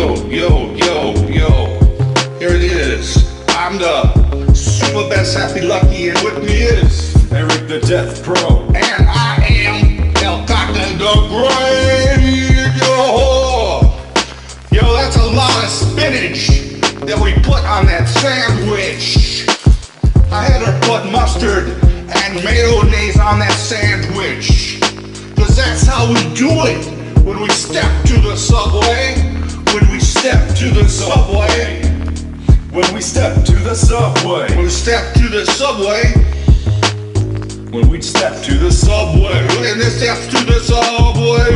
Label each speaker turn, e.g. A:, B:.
A: Yo. Here it is. I'm the super best happy lucky, and with me is
B: Aric the deathprone.
A: and I am Caca the Great. Yo, that's a lot of spinach that we put on that sandwich. I had her put mustard and mayonnaise on that sandwich, 'cause that's how we do it when we step to the subway. When we step to the subway.
B: When we step to the subway.
A: When we step to the subway.
B: When we step to the subway.
A: When we step to the subway.